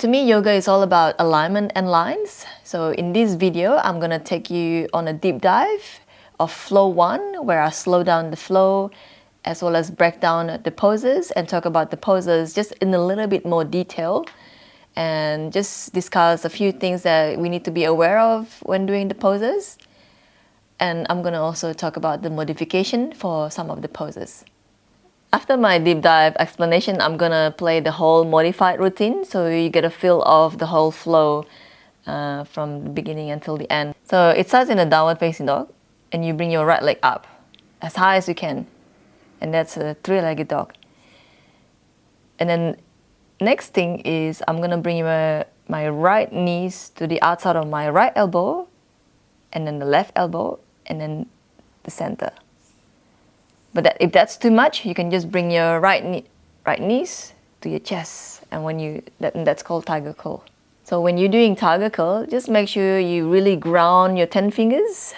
To me, yoga is all about alignment and lines. So in this video, I'm gonna take you on a deep dive of flow 1, where I slow down the flow as well as break down the poses and talk about the poses just in a little bit more detail, and just discuss a few things that we need to be aware of when doing the poses. And I'm gonna also talk about the modification for some of the poses. After my deep dive explanation, I'm gonna play the whole modified routine so you get a feel of the whole flow from the beginning until the end. So it starts in a downward facing dog, and you bring your right leg up as high as you can, and that's a three-legged dog. And then next thing is I'm gonna bring my right knees to the outside of my right elbow, and then the left elbow, and then the center. But if that's too much, you can just bring your right knees to your chest, and that's called tiger curl. So when you're doing tiger curl, just make sure you really ground your 10 fingers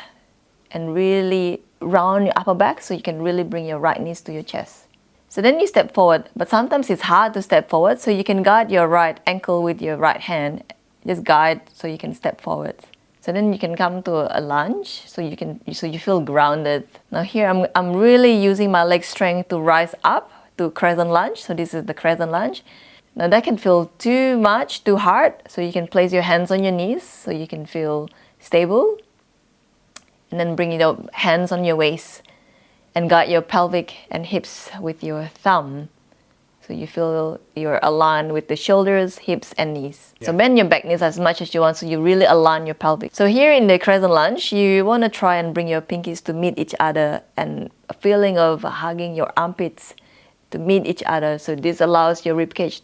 and really round your upper back so you can really bring your right knees to your chest. So then you step forward, but sometimes it's hard to step forward, so you can guide your right ankle with your right hand. Just guide so you can step forward. So then you can come to a lunge, so you feel grounded. Now here I'm really using my leg strength to rise up to crescent lunge. So this is the crescent lunge. Now that can feel too much, too hard, so you can place your hands on your knees so you can feel stable. And then bring your hands on your waist and guide your pelvic and hips with your thumb. So you feel you're aligned with the shoulders, hips, and knees. Yeah. So bend your back knees as much as you want, so you really align your pelvic. So here in the crescent lunge, you want to try and bring your pinkies to meet each other, and a feeling of hugging your armpits to meet each other. So this allows your ribcage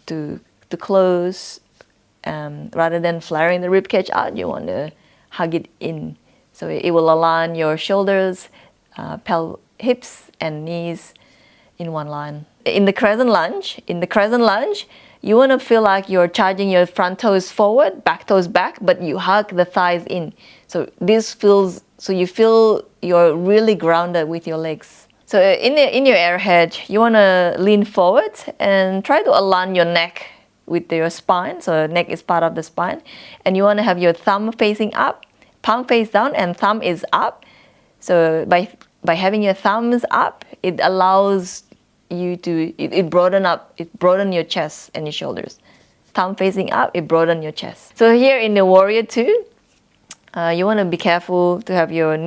to close. Rather than flaring the ribcage out, you want to hug it in. So it will align your shoulders, hips, and knees in one line. In the crescent lunge, you want to feel like you're charging your front toes forward, back toes back, but you hug the thighs in. So you feel you're really grounded with your legs. So in your airhead, you want to lean forward and try to align your neck with your spine. So neck is part of the spine, and you want to have your thumb facing up, palm face down, and thumb is up. So by having your thumbs up, it allows you to broaden your chest and your shoulders. Thumb facing up, it broaden your chest. So here in the warrior 2, you want to be careful to have your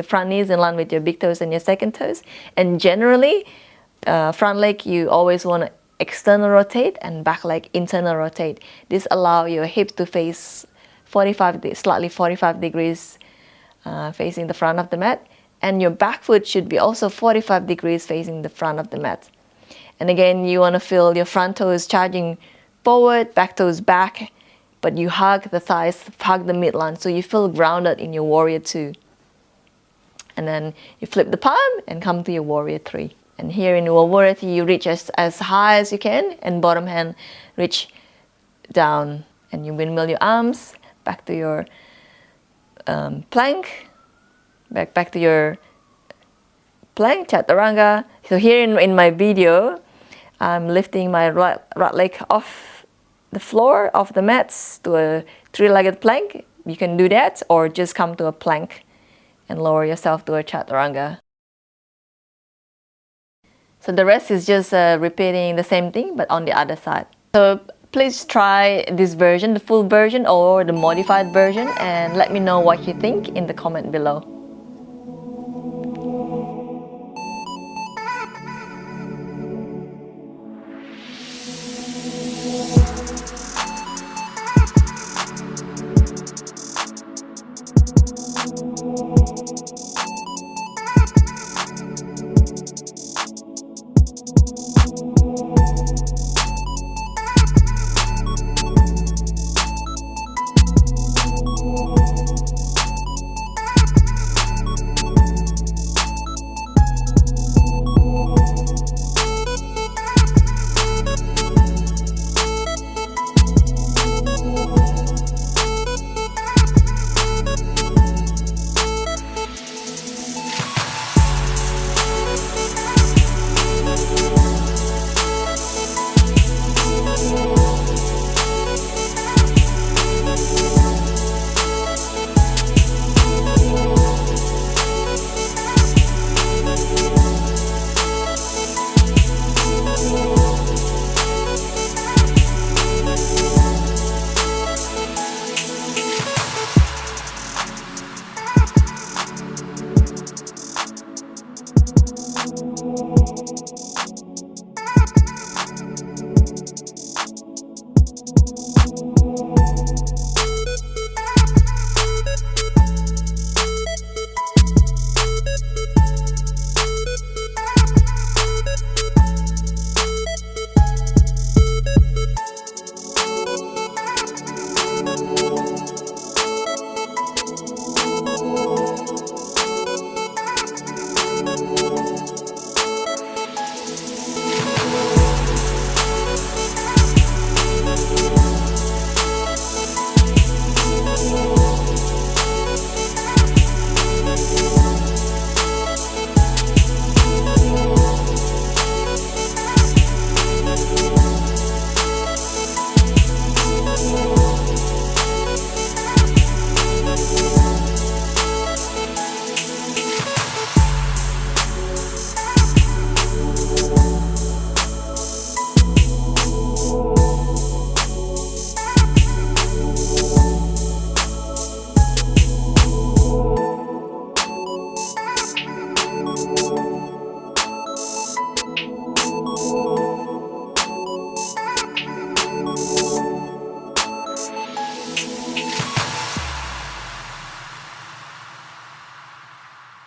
front knees in line with your big toes and your second toes. And generally, front leg you always want to external rotate, and back leg internal rotate. This allows your hips to face slightly 45 degrees facing the front of the mat. And your back foot should be also 45 degrees facing the front of the mat. And again, you want to feel your front toes charging forward, back toes back, but you hug the thighs, hug the midline, so you feel grounded in your warrior 2. And then you flip the palm and come to your warrior 3. And here in your warrior 3, you reach as high as you can, and bottom hand reach down. And you windmill your arms back to your plank. Back to your plank, chaturanga. So here in my video, I'm lifting my right leg off the floor, off the mats, to a three-legged plank. You can do that, or just come to a plank and lower yourself to a chaturanga. So the rest is just repeating the same thing, but on the other side. So please try this version, the full version or the modified version, and let me know what you think in the comment below.